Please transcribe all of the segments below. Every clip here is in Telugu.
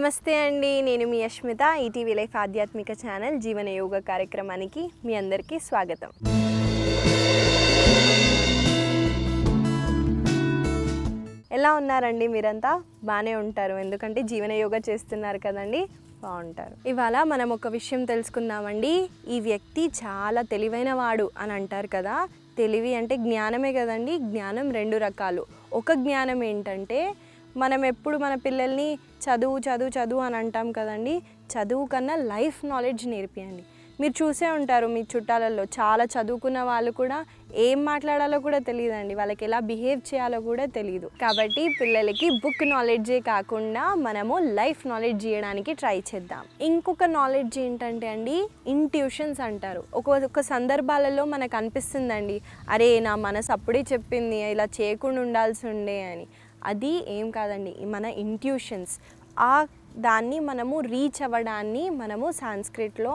నమస్తే అండి, నేను మీ యష్మిత. ఈటీవీ లైఫ్ ఆధ్యాత్మిక ఛానల్ జీవన యోగ కార్యక్రమానికి మీ అందరికీ స్వాగతం. ఎలా ఉన్నారండి? మీరంతా బాగానే ఉంటారు, ఎందుకంటే జీవన యోగ చేస్తున్నారు కదండి, బాగుంటారు. ఇవాళ మనం ఒక విషయం తెలుసుకుందామండి. ఈ వ్యక్తి చాలా తెలివైన వాడు అని అంటారు కదా. తెలివి అంటే జ్ఞానమే కదండి. జ్ఞానం రెండు రకాలు. ఒక జ్ఞానం ఏంటంటే మనం ఎప్పుడు మన పిల్లల్ని చదువు చదువు చదువు అని అంటాం కదండి. చదువు కన్నా లైఫ్ నాలెడ్జ్ నేర్పియండి. మీరు చూసే ఉంటారు మీ చుట్టాలలో చాలా చదువుకున్న వాళ్ళు కూడా ఏం మాట్లాడాలో కూడా తెలియదండి, వాళ్ళకి ఎలా బిహేవ్ చేయాలో కూడా తెలియదు. కాబట్టి పిల్లలకి బుక్ నాలెడ్జే కాకుండా మనము లైఫ్ నాలెడ్జ్ చేయడానికి ట్రై చేద్దాం. ఇంకొక నాలెడ్జ్ ఏంటంటే అండి, ఇంట్యూషన్స్ అంటారు. ఒక్కొక్క సందర్భాలలో మనకు అనిపిస్తుందండి, అరే నా మనసు అప్పుడే చెప్పింది ఇలా చేయకుండా ఉండాల్సి ఉండే అని. అది ఏం కాదండి, మన ఇంట్యూషన్స్. దాన్ని మనము రీచ్ అవ్వడాన్ని మనము సాంస్క్రిట్లో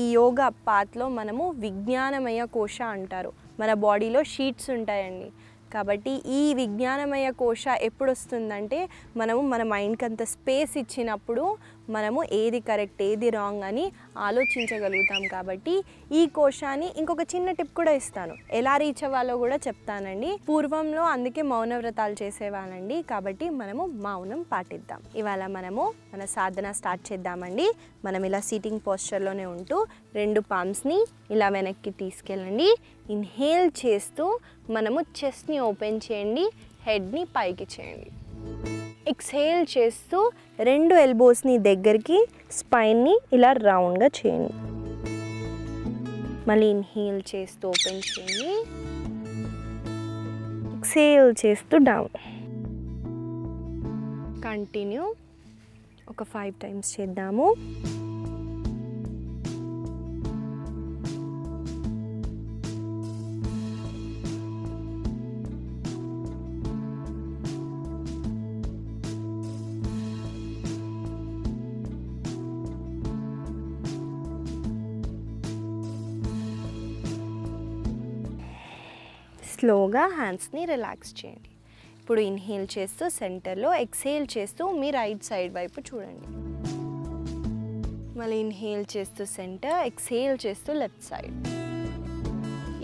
ఈ యోగా పాత్లో మనము విజ్ఞానమయ కోశ అంటారు. మన బాడీలో షీట్స్ ఉంటాయండి. కాబట్టి ఈ విజ్ఞానమయ కోశ ఎప్పుడు వస్తుందంటే మనము మన మైండ్కి అంత స్పేస్ ఇచ్చినప్పుడు మనము ఏది కరెక్ట్ ఏది రాంగ్ అని ఆలోచించగలుగుతాం. కాబట్టి ఈ కోశాన్ని ఇంకొక చిన్న టిప్ కూడా ఇస్తాను, ఎలా రీచ్ అవ్వాలో కూడా చెప్తానండి. పూర్వంలో అందుకే మౌన వ్రతాలు చేసేవాళ్ళండి. కాబట్టి మనము మౌనం పాటిద్దాం. ఇవాళ మనము మన సాధన స్టార్ట్ చేద్దామండి. మనం ఇలా సీటింగ్ పోస్చర్లోనే ఉంటూ రెండు పామ్స్ని ఇలా వెనక్కి తీసుకెళ్ళండి. ఇన్హేల్ చేస్తూ మనము చెస్ట్ని ఓపెన్ చేయండి, హెడ్ని పైకి చేయండి. ఎక్స్హేల్ చేస్తూ రెండు ఎల్బోస్ని దగ్గరికి, స్పైన్ని ఇలా రౌండ్గా చేయండి. మళ్ళీ ఇన్హేల్ చేస్తూ ఓపెన్ చేయండి, ఎక్స్హేల్ చేస్తూ డౌన్. కంటిన్యూ ఒక 5 టైమ్స్ చేద్దాము. స్లోగా హ్యాండ్స్ని రిలాక్స్ చేయండి. ఇప్పుడు ఇన్హేల్ చేస్తూ సెంటర్లో, ఎక్స్హేల్ చేస్తూ మీ రైట్ సైడ్ వైపు చూడండి. మళ్ళీ ఇన్హేల్ చేస్తూ సెంటర్, ఎక్స్హేల్ చేస్తూ లెఫ్ట్ సైడ్.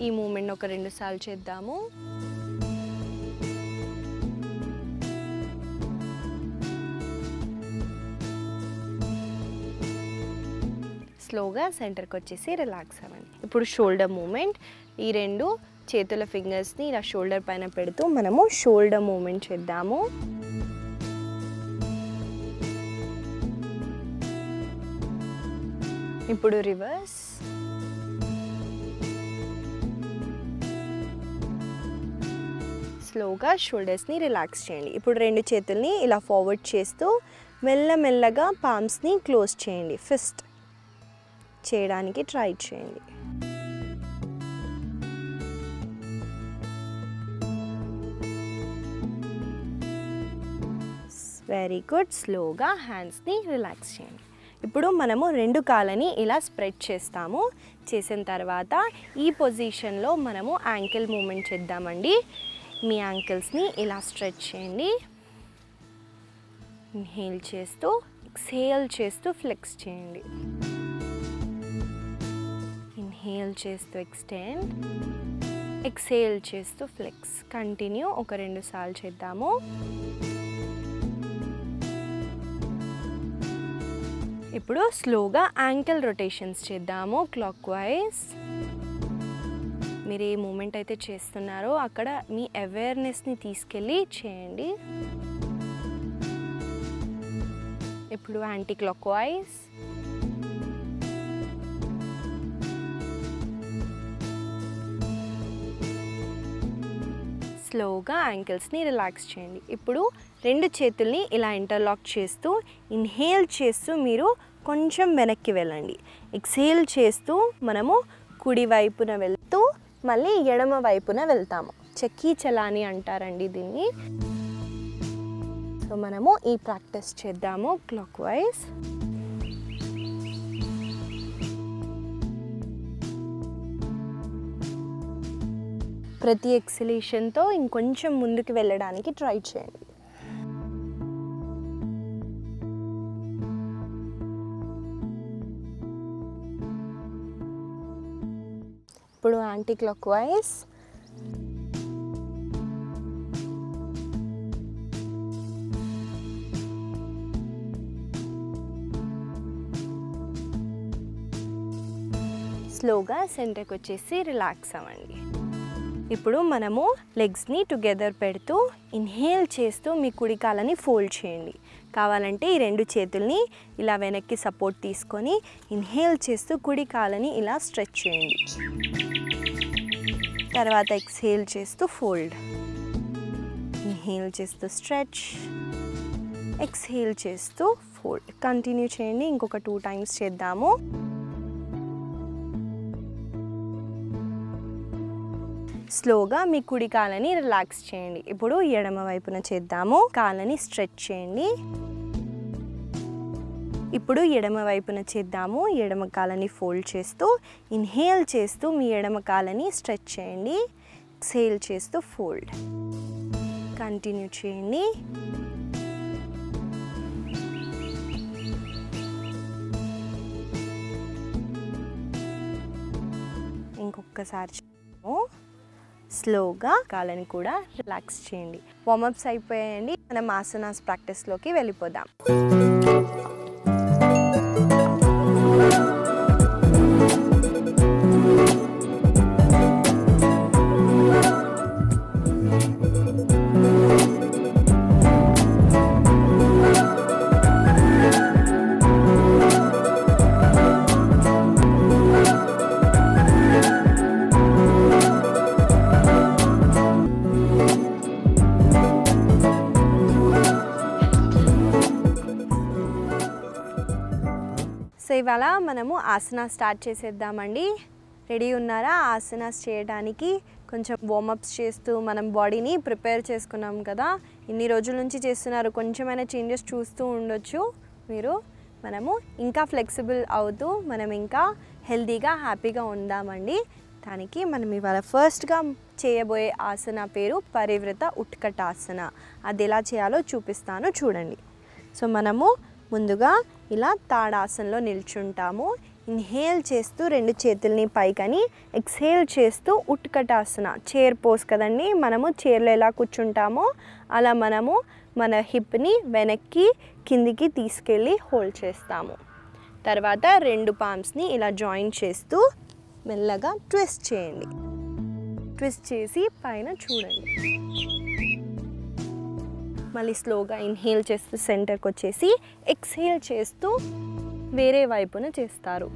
ఈ మూమెంట్ ఒక 2 సార్లు చేద్దాము. స్లోగా సెంటర్కి వచ్చేసి రిలాక్స్ అవ్వండి. ఇప్పుడు షోల్డర్ మూమెంట్. ఈ రెండు చేతుల ఫింగర్స్ని ఇలా షోల్డర్ పైన పెడుతూ మనము షోల్డర్ మూమెంట్ చేద్దాము. ఇప్పుడు రివర్స్. స్లోగా షోల్డర్స్ని రిలాక్స్ చేయండి. ఇప్పుడు రెండు చేతుల్ని ఇలా ఫార్వర్డ్ చేస్తూ మెల్లమెల్లగా పామ్స్ని క్లోజ్ చేయండి. ఫిస్ట్ చేయడానికి ట్రై చేయండి. Very good. స్లోగా హ్యాండ్స్ని రిలాక్స్ చేయండి. ఇప్పుడు మనము రెండు కాళ్ళని ఇలా స్ప్రెడ్ చేస్తాము. చేసిన తర్వాత ఈ పొజిషన్లో మనము యాంకిల్ మూమెంట్ చేద్దామండి. మీ యాంకిల్స్ని ఇలా స్ట్రెచ్ చేయండి. ఇన్హేల్ చేస్తూ ఎక్స్హేల్ చేస్తూ ఫ్లెక్స్ చేయండి. ఇన్హేల్ చేస్తూ ఎక్స్టెండ్, ఎక్స్హేల్ చేస్తూ ఫ్లెక్స్. కంటిన్యూ ఒక 2 సార్లు చేద్దాము. ఇప్పుడు స్లోగా యాంకిల్ రొటేషన్స్ చేద్దాము క్లాక్ వైజ్. మీరు ఏ మూమెంట్ అయితే చేస్తున్నారో అక్కడ మీ అవేర్నెస్ని తీసుకెళ్ళి చేయండి. ఇప్పుడు యాంటీ క్లాక్ వైజ్. స్లోగా యాంకిల్స్ని రిలాక్స్ చేయండి. ఇప్పుడు రెండు చేతుల్ని ఇలా ఇంటర్లాక్ చేస్తూ ఇన్హేల్ చేస్తూ మీరు కొంచెం వెనక్కి వెళ్ళండి. ఎక్స్హేల్ చేస్తూ మనము కుడి వైపున వెళ్తూ మళ్ళీ ఎడమ వైపున వెళ్తాము. చక్కీ చలాని అంటారండి దీన్ని. సో మనము ఈ ప్రాక్టీస్ చేద్దాము క్లాక్ వైజ్. ప్రతి ఎక్సలేషన్తో ఇంకొంచెం ముందుకు వెళ్ళడానికి ట్రై చేయండి. ఇప్పుడు యాంటీ క్లాక్ వైజ్. స్లోగా సెంటర్కి వచ్చేసి రిలాక్స్ అవ్వండి. ఇప్పుడు మనము లెగ్స్ని టుగెదర్ పెడుతూ ఇన్హేల్ చేస్తూ మీ కుడి కాళ్ళని ఫోల్డ్ చేయండి. కావాలంటే ఈ రెండు చేతుల్ని ఇలా వెనక్కి సపోర్ట్ తీసుకొని ఇన్హేల్ చేస్తూ కుడి కాళ్ళని ఇలా స్ట్రెచ్ చేయండి. తర్వాత ఎక్స్హేల్ చేస్తూ ఫోల్డ్, ఇన్హేల్ చేస్తూ స్ట్రెచ్, ఎక్స్హేల్ చేస్తూ ఫోల్డ్. కంటిన్యూ చేయండి. ఇంకొక 2 టైమ్స్ చేద్దాము. స్లోగా మీ కుడి కాళ్ళని రిలాక్స్ చేయండి. ఇప్పుడు ఎడమ వైపున చేద్దాము. కాళ్ళని స్ట్రెచ్ చేయండి. ఇప్పుడు ఎడమ వైపున చేద్దాము. ఎడమ కాళ్ళని ఫోల్డ్ చేస్తూ ఇన్హేల్ చేస్తూ మీ ఎడమ కాళ్ళని స్ట్రెచ్ చేయండి. ఎక్స్హేల్ చేస్తూ ఫోల్డ్. కంటిన్యూ చేయండి. ఇంకొకసారి స్లోగా కాళ్ళని కూడా రిలాక్స్ చేయండి. వార్మప్స్ అయిపోయాయండి. మనం ఆసనాస్ ప్రాక్టీస్లోకి వెళ్ళిపోదాం. సో ఇవాళ మనము ఆసనాస్ స్టార్ట్ చేసేద్దామండి. రెడీ ఉన్నారా? ఆసనాస్ చేయడానికి కొంచెం వార్మప్స్ చేస్తూ మనం బాడీని ప్రిపేర్ చేసుకున్నాం కదా. ఇన్ని రోజుల నుంచి చేస్తున్నారు. కొంచెమైనా చేంజెస్ చూస్తూ ఉండొచ్చు మీరు. మనము ఇంకా ఫ్లెక్సిబుల్ అవుతూ మనం ఇంకా హెల్తీగా హ్యాపీగా ఉందామండి. దానికి మనం ఇవాళ ఫస్ట్గా చేయబోయే ఆసన పేరు పరివృత ఉత్కటాసన. అది ఎలా చేయాలో చూపిస్తాను చూడండి. సో మనము ముందుగా ఇలా తాడాసనలో నిల్చుంటాము. ఇన్హేల్ చేస్తూ రెండు చేతుల్ని పైకని, ఎక్స్హేల్ చేస్తూ ఉత్కటాసన చైర్ పోస్ కదండి. మనము చైర్లో ఎలా కూర్చుంటామో అలా మనము మన హిప్ని వెనక్కి కిందికి తీసుకెళ్ళి హోల్డ్ చేస్తాము. తర్వాత రెండు పామ్స్ని ఇలా జాయిన్ చేస్తూ మెల్లగా ట్విస్ట్ చేయండి. ట్విస్ట్ చేసి పైన చూడండి. మళ్ళీ స్లోగా ఇన్హేల్ చేస్తూ సెంటర్కి వచ్చేసి ఎక్స్హేల్ చేస్తూ వేరే వైపున చేస్తారు.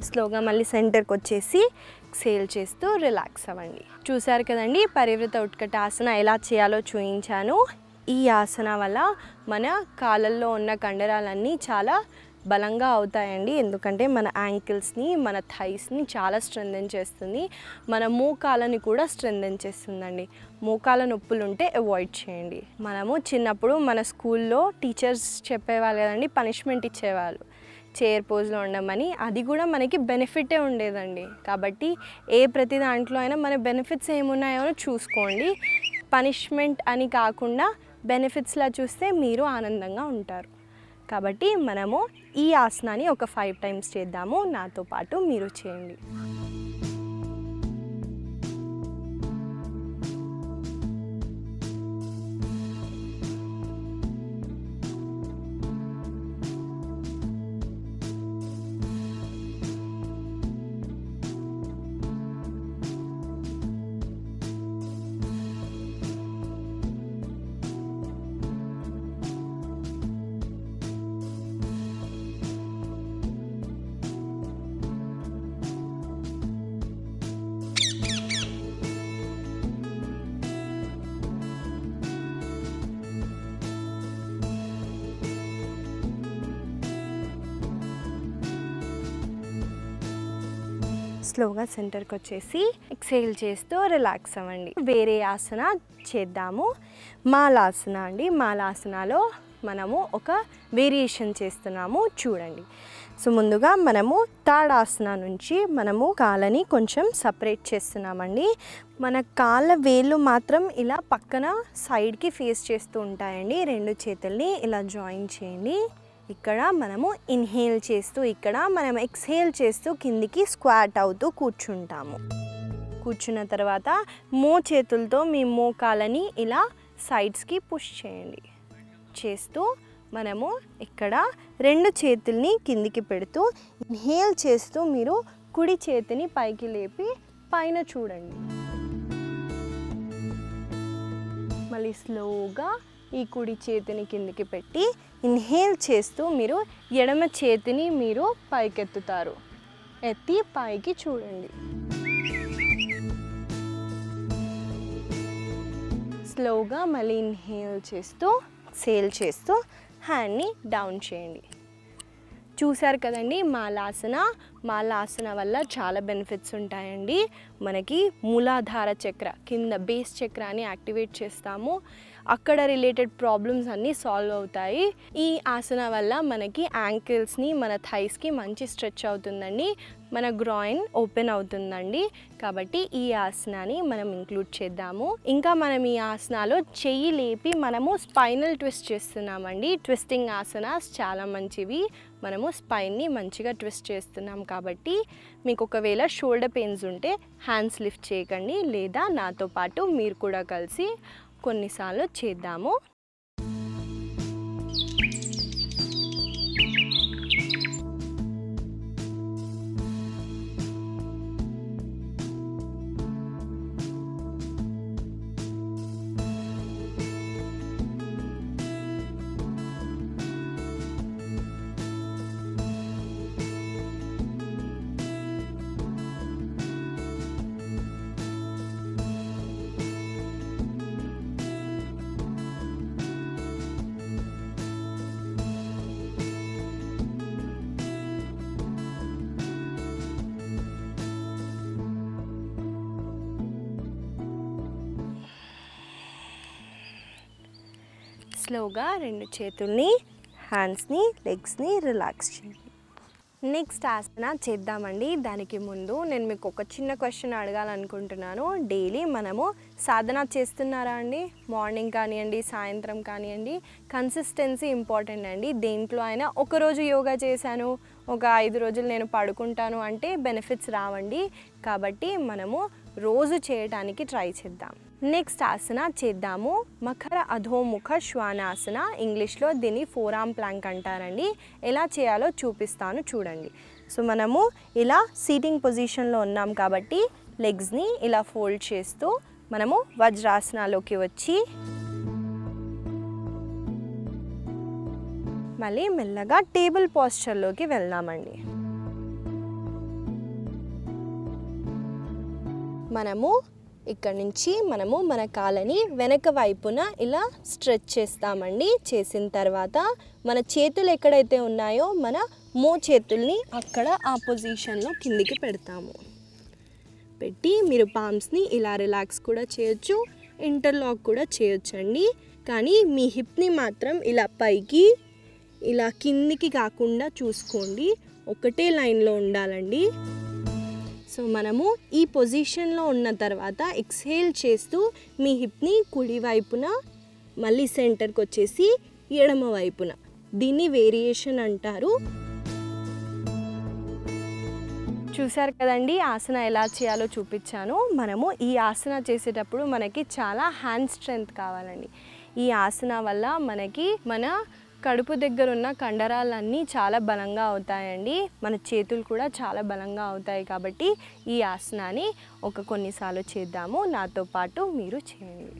స్లోగా మళ్ళీ సెంటర్కి వచ్చేసి ఎక్స్హేల్ చేస్తూ రిలాక్స్ అవ్వండి. చూసారు కదండి పరివృత ఉత్కటాసన ఎలా చేయాలో చూపించాను. ఈ ఆసన వల్ల మన కాళ్ళల్లో ఉన్న కండరాలన్నీ చాలా బలంగా అవుతాయండి. ఎందుకంటే మన యాంకిల్స్ని, మన థైస్ని చాలా స్ట్రెంథెన్ చేస్తుంది. మన మోకాలని కూడా స్ట్రెంథెన్ చేస్తుందండి. మోకాల నొప్పులు ఉంటే అవాయిడ్ చేయండి. మనము చిన్నప్పుడు మన స్కూల్లో టీచర్స్ చెప్పేవాళ్ళు కదండి, పనిష్మెంట్ ఇచ్చేవాళ్ళు చైర్ పోజ్లో ఉండమని. అది కూడా మనకి బెనిఫిటే ఉండేదండి. కాబట్టి ప్రతి దాంట్లో అయినా మన బెనిఫిట్స్ ఏమున్నాయో చూసుకోండి. పనిష్మెంట్ అని కాకుండా బెనిఫిట్స్లా చూస్తే మీరు ఆనందంగా ఉంటారు. కాబట్టి మనము ఈ ఆసనాన్ని ఒక 5 టైమ్స్ చేద్దాము. నాతో పాటు మీరు చేయండి. స్లోగా సెంటర్కి వచ్చేసి ఎక్స్హేల్ చేస్తూ రిలాక్స్ అవ్వండి. వేరే ఆసన చేద్దాము. మాలాసన అండి. మాలాసనలో మనము ఒక వేరియేషన్ చేస్తున్నాము చూడండి. సో ముందుగా మనము తాడాసన నుంచి మనము కాళ్ళని కొంచెం సపరేట్ చేస్తున్నామండి. మన కాళ్ళ వేళ్ళు మాత్రం ఇలా పక్కన సైడ్కి ఫేస్ చేస్తూ ఉంటాయండి. రెండు చేతుల్ని ఇలా జాయిన్ చేయండి. ఇక్కడ మనము ఇన్హేల్ చేస్తూ, ఇక్కడ మనం ఎక్స్హేల్ చేస్తూ కిందికి స్క్వాట్ అవుతూ కూర్చుంటాము. కూర్చున్న తర్వాత చేతులతో మీ మోకాలని ఇలా సైడ్స్కి పుష్ చేయండి. చేస్తూ మనము ఇక్కడ 2 చేతుల్ని కిందికి పెడుతూ ఇన్హేల్ చేస్తూ మీరు కుడి చేతిని పైకి లేపి పైన చూడండి. మళ్ళీ స్లోగా ఈ కుడి చేతిని కిందికి పెట్టి ఇన్హేల్ చేస్తూ మీరు ఎడమ చేతిని మీరు పైకెత్తుతారు. ఎత్తి పైకి చూడండి. స్లోగా మళ్ళీ ఇన్హేల్ చేస్తూ ఎక్స్హేల్ చేస్తూ హ్యాండ్ని డౌన్ చేయండి. చూసారు కదండి మాలాసన వల్ల చాలా బెనిఫిట్స్ ఉంటాయండి. మనకి మూలాధార చక్ర కింద బేస్ చక్రాన్ని యాక్టివేట్ చేస్తాము. అక్కడ రిలేటెడ్ ప్రాబ్లమ్స్ అన్నీ సాల్వ్ అవుతాయి. ఈ ఆసన వల్ల మనకి యాంకిల్స్ని, మన థైస్కి మంచి స్ట్రెచ్ అవుతుందండి. మన గ్రాయిన్ ఓపెన్ అవుతుందండి. కాబట్టి ఈ ఆసనాన్ని మనం ఇంక్లూడ్ చేద్దాము. ఇంకా మనం ఈ ఆసనాలో చెయ్యి లేపి మనము స్పైనల్ ట్విస్ట్ చేస్తున్నామండి. ట్విస్టింగ్ ఆసనాస్ చాలా మంచివి. మనము స్పైన్ని మంచిగా ట్విస్ట్ చేస్తున్నాం కాబట్టి మీకు ఒకవేళ షోల్డర్ పెయిన్స్ ఉంటే హ్యాండ్స్ లిఫ్ట్ చేయకండి, లేదా నాతో పాటు మీరు కూడా కలిసి కొన్నిసార్లు చేద్దాము. స్లోగా 2 చేతుల్ని, హ్యాండ్స్ని, లెగ్స్ని రిలాక్స్ చేయండి. నెక్స్ట్ ఆసన చేద్దామండి. దానికి ముందు నేను మీకు ఒక చిన్న క్వశ్చన్ అడగాలనుకుంటున్నాను. డైలీ మనము సాధన చేస్తున్నారా అండి? మార్నింగ్ కానివ్వండి, సాయంత్రం కానివ్వండి. కన్సిస్టెన్సీ ఇంపార్టెంట్ అండి. దేంట్లో అయినా ఒకరోజు యోగా చేశాను, ఒక 5 రోజులు నేను పడుకుంటాను అంటే బెనిఫిట్స్ రావండి. కాబట్టి మనము రోజు చేయడానికి ట్రై చేద్దాం. నెక్స్ట్ ఆసన చేద్దాము. మకర అధోముఖ శ్వానాసన. ఇంగ్లీష్లో దీన్ని ఫోరామ్ ప్లాంక్ అంటారండి. ఎలా చేయాలో చూపిస్తాను చూడండి. సో మనము ఇలా సీటింగ్ పొజిషన్లో ఉన్నాం కాబట్టి లెగ్స్ని ఇలా ఫోల్డ్ చేస్తూ మనము వజ్రాసనాలోకి వచ్చి మళ్ళీ మెల్లగా టేబుల్ పోస్చర్లోకి వెళ్దామండి. మనము ఇక్కడ నుంచి మన కాళ్ళని వెనక వైపున ఇలా స్ట్రెచ్ చేస్తామండి. చేసిన తర్వాత మన చేతులు ఎక్కడైతే ఉన్నాయో మన చేతుల్ని అక్కడ ఆ పొజిషన్లో కిందికి పెడతాము. పెట్టి మీరు పామ్స్ని ఇలా రిలాక్స్ కూడా చేయొచ్చు, ఇంటర్లాక్ కూడా చేయొచ్చండి. కానీ మీ హిప్ని మాత్రం ఇలా పైకి ఇలా కిందికి కాకుండా చూసుకోండి. ఒకటే లైన్లో ఉండాలండి. సో మనము ఈ పొజిషన్లో ఉన్న తర్వాత ఎక్స్హేల్ చేస్తూ మీ హిప్ని కుడి వైపున మళ్ళీ సెంటర్కి వచ్చేసి ఎడమ వైపున, దీన్ని వేరియేషన్ అంటారు. చూసారు కదండి ఆసన ఎలా చేయాలో చూపించాను. మనము ఈ ఆసన చేసేటప్పుడు మనకి చాలా హ్యాండ్ స్ట్రెంగ్త్ కావాలండి. ఈ ఆసన వల్ల మనకి మన కడుపు దగ్గర ఉన్న కండరాలన్నీ చాలా బలంగా అవుతాయండి. మన చేతులు కూడా చాలా బలంగా అవుతాయి. కాబట్టి ఈ ఆసనాన్ని కొన్నిసార్లు చేద్దాము. నాతో పాటు మీరు చేయండి.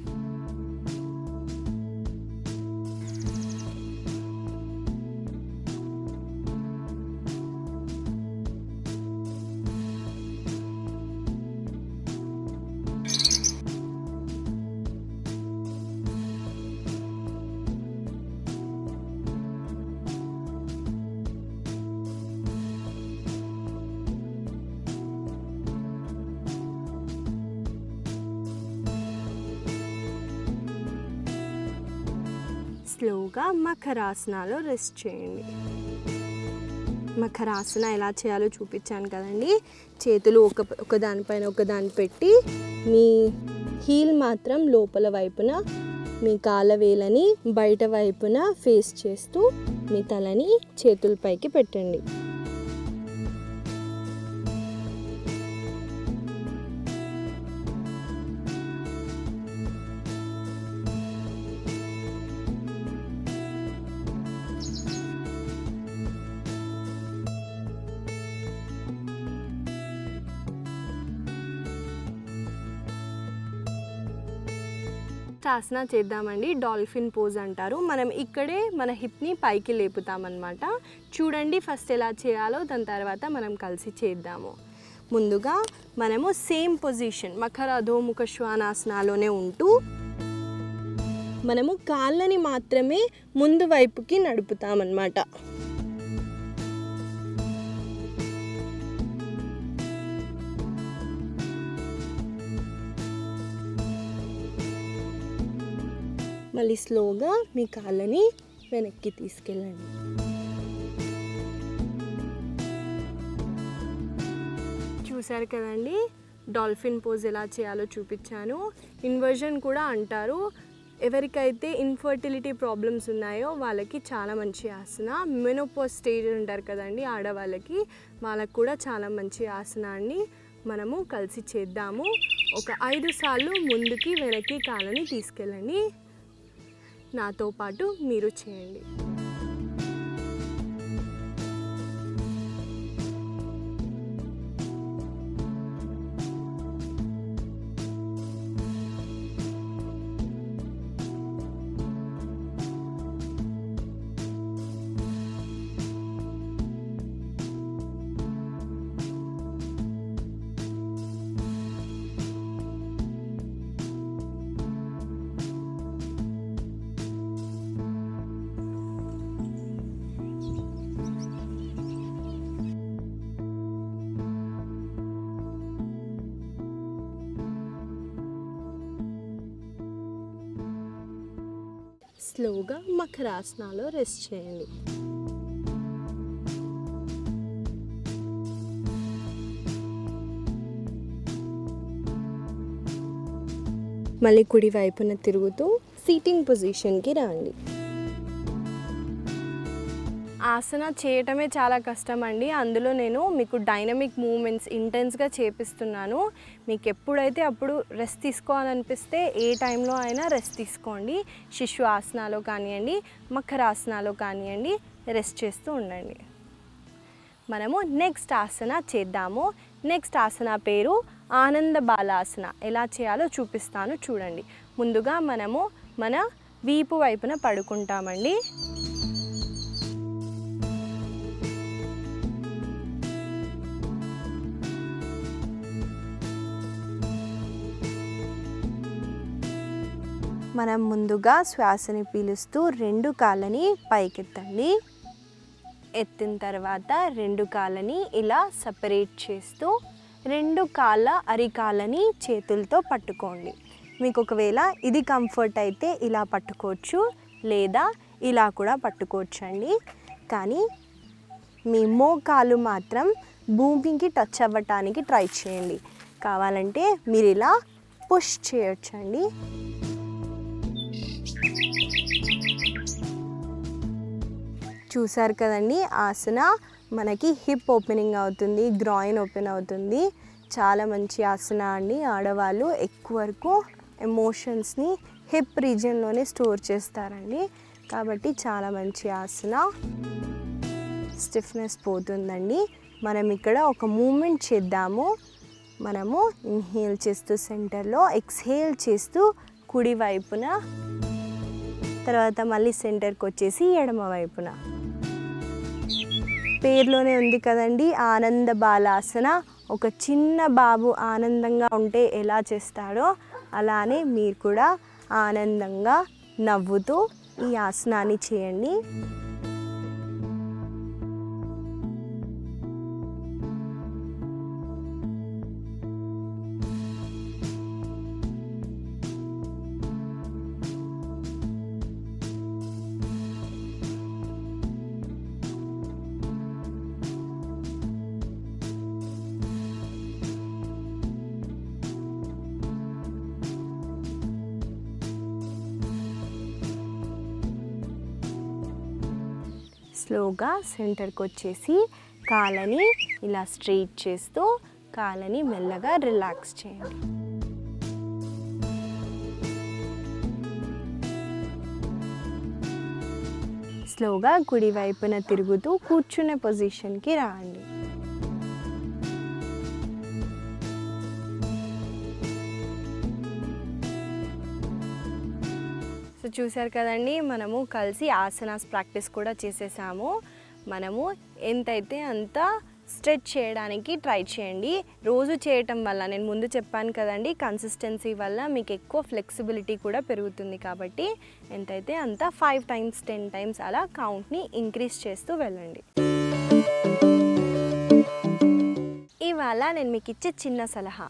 స్లోగా మకరాసనాలో రెస్ట్ చేయండి. మకరాసన ఎలా చేయాలో చూపించాను కదండి. చేతులు ఒకదానిపైన ఒకదాని పెట్టి మీ హీల్ మాత్రం లోపల వైపున, మీ కాళ్ళ వేలని బయట వైపున ఫేస్ చేస్తూ మీ తలని చేతులపైకి పెట్టండి. ఆసన చేద్దామండి. డాల్ఫిన్ పోజ్ అంటారు. మనం ఇక్కడే మన హిప్ని పైకి లేపుతామన్నమాట. చూడండి ఫస్ట్ ఎలా చేయాలో, దాని తర్వాత మనం కలిసి చేద్దాము. ముందుగా మనము సేమ్ పొజిషన్ మకర అధోముఖ శ్వానాసనాలోనే ఉంటూ మనము కాళ్ళని మాత్రమే ముందు వైపుకి నడుపుతామన్నమాట. మళ్ళీ స్లోగా మీ కాళ్ళని వెనక్కి తీసుకెళ్ళండి. చూసారు కదండి, డాల్ఫిన్ పోజ్ ఎలా చేయాలో చూపించాను. ఇన్వర్జన్ కూడా అంటారు. ఎవరికైతే ఇన్ఫర్టిలిటీ ప్రాబ్లమ్స్ ఉన్నాయో వాళ్ళకి చాలా మంచి ఆసన. మెనోపాజ్ స్టేజ్ ఉంటారు కదండి ఆడవాళ్ళకి, వాళ్ళకి కూడా చాలా మంచి ఆసన అండి. మనము కలిసి చేద్దాము. ఒక 5 సార్లు ముందుకి వెనక్కి కాళ్ళని తీసుకెళ్ళండి. నాతో పాటు మీరు చేయండి. స్లోగా మకరాసనాలో రెస్ట్ చేయండి. మళ్ళీ కుడి వైపున తిరుగుతూ సీటింగ్ పొజిషన్కి రండి. ఆసన చేయటమే చాలా కష్టం అండి. అందులో నేను మీకు డైనమిక్ మూమెంట్స్ ఇంటెన్స్గా చేపిస్తున్నాను. మీకు ఎప్పుడైతే అప్పుడు రెస్ట్ తీసుకోవాలనిపిస్తే ఏ టైంలో అయినా రెస్ట్ తీసుకోండి. శిశు ఆసనాలో కానివ్వండి, మకరాసనాలో కానివ్వండి, రెస్ట్ చేస్తూ ఉండండి. మనము నెక్స్ట్ ఆసన చేద్దాము. నెక్స్ట్ ఆసన పేరు ఆనంద బాలాసన. ఎలా చేయాలో చూపిస్తాను చూడండి. ముందుగా మనము మన వీపు వైపున పడుకుంటామండి. మనం ముందుగా శ్వాసని పీలుస్తూ 2 కాళ్ళని పైకెత్తండి. ఎత్తిన తర్వాత 2 కాళ్ళని ఇలా సపరేట్ చేస్తూ 2 కాళ్ళ అరికాళ్ళని చేతులతో పట్టుకోండి. మీకు ఒకవేళ ఇది కంఫర్ట్ అయితే ఇలా పట్టుకోవచ్చు, లేదా ఇలా కూడా పట్టుకోవచ్చు అండి. కానీ మీ మోకాలు మాత్రం భూమికి టచ్ అవ్వటానికి ట్రై చేయండి. కావాలంటే మీరు ఇలా పుష్ చేయొచ్చండి. చూసారు కదండి, ఆసన మనకి హిప్ ఓపెనింగ్ అవుతుంది, గ్రాయిన్ ఓపెన్ అవుతుంది. చాలా మంచి ఆసన అండి. ఆడవాళ్ళు ఎక్కువ వరకు ఎమోషన్స్ని హిప్ రీజియన్లోనే స్టోర్ చేస్తారండి. కాబట్టి చాలా మంచి ఆసన. స్టిఫ్నెస్ పోతుందండి. మనం ఇక్కడ ఒక మూమెంట్ చేద్దాము. మనము ఇన్హేల్ చేస్తూ సెంటర్లో, ఎక్స్హేల్ చేస్తూ కుడి వైపున, తర్వాత మళ్ళీ సెంటర్కి వచ్చేసి ఎడమ వైపున. పేరులోనే ఉంది కదండి ఆనంద బాలాసన. ఒక చిన్న బాబు ఆనందంగా ఉంటే ఎలా చేస్తాడో అలానే మీరు కూడా ఆనందంగా నవ్వుతూ ఈ ఆసనాన్ని చేయండి. స్లోగా సెంటర్కి వచ్చేసి కాళ్ళని ఇలా స్ట్రెయిట్ చేస్తూ కాళ్ళని మెల్లగా రిలాక్స్ చేయండి. స్లోగా కుడి వైపున తిరుగుతూ కూర్చునే పొజిషన్కి రండి. సో చూసారు కదండి, మనము కలిసి ఆసనాస్ ప్రాక్టీస్ కూడా చేసేసాము. మనము ఎంతైతే అంత స్ట్రెచ్ చేయడానికి ట్రై చేయండి. రోజు చేయటం వల్ల, నేను ముందు చెప్పాను కదండి, కన్సిస్టెన్సీ వల్ల మీకు ఎక్కువ ఫ్లెక్సిబిలిటీ కూడా పెరుగుతుంది. కాబట్టి ఎంతైతే అంత 5 times 10 times అలా కౌంట్ని ఇంక్రీజ్ చేస్తూ వెళ్ళండి. ఇవాళ నేను మీకు ఇచ్చే చిన్న సలహా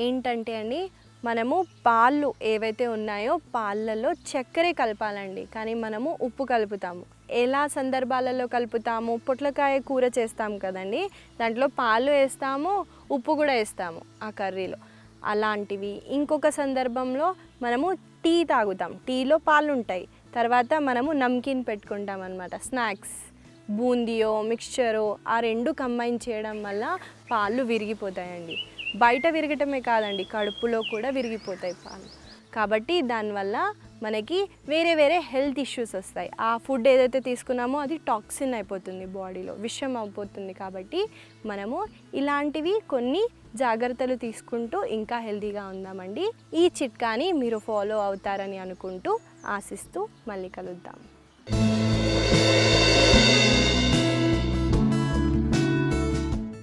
ఏంటంటే అండి, మనము పాలు ఏవైతే ఉన్నాయో పాలలో చక్కెర కలపాలండి, కానీ మనము ఉప్పు కలుపుతాము. ఎలా సందర్భాలలో కలుపుతాము? పొట్లకాయ కూర చేస్తాం కదండి, దాంట్లో పాలు వేస్తాము, ఉప్పు కూడా వేస్తాము ఆ కర్రీలో. అలాంటివి ఇంకొక సందర్భంలో మనము టీ తాగుతాం, టీలో పాలు ఉంటాయి. తర్వాత మనము నమ్కీన్ పెట్టుకుంటాం అన్నమాట, స్నాక్స్, బూందియో మిక్స్చరో, ఆ రెండు కంబైన్ చేయడం వల్ల పాలు విరిగిపోతాయండి. బయట విరగటమే కాదండి, కడుపులో కూడా విరిగిపోతాయి పాలు. కాబట్టి దానివల్ల మనకి వేరే వేరే హెల్త్ ఇష్యూస్ వస్తాయి. ఆ ఫుడ్ ఏదైతే తీసుకున్నామో అది టాక్సిన్ అయిపోతుంది, బాడీలో విషం అయిపోతుంది. కాబట్టి మనము ఇలాంటివి కొన్ని జాగ్రత్తలు తీసుకుంటూ ఇంకా హెల్తీగా ఉందామండి. ఈ చిట్కాని మీరు ఫాలో అవుతారని అనుకుంటూ ఆశిస్తూ మళ్ళీ కలుద్దాం.